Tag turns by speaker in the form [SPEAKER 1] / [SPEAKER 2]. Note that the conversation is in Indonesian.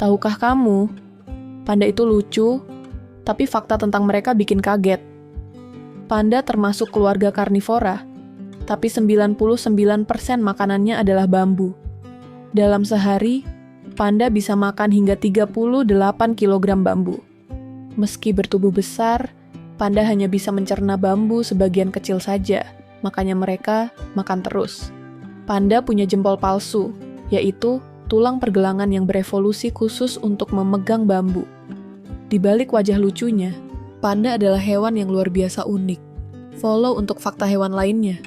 [SPEAKER 1] Tahukah kamu, panda itu lucu, tapi fakta tentang mereka bikin kaget. Panda termasuk keluarga karnivora, tapi 99% makanannya adalah bambu. Dalam sehari, panda bisa makan hingga 38 kg bambu. Meski bertubuh besar, panda hanya bisa mencerna bambu sebagian kecil saja, makanya mereka makan terus. Panda punya jempol palsu, yaitu tulang pergelangan yang berevolusi khusus untuk memegang bambu. Di balik wajah lucunya, panda adalah hewan yang luar biasa unik. Follow untuk fakta hewan lainnya.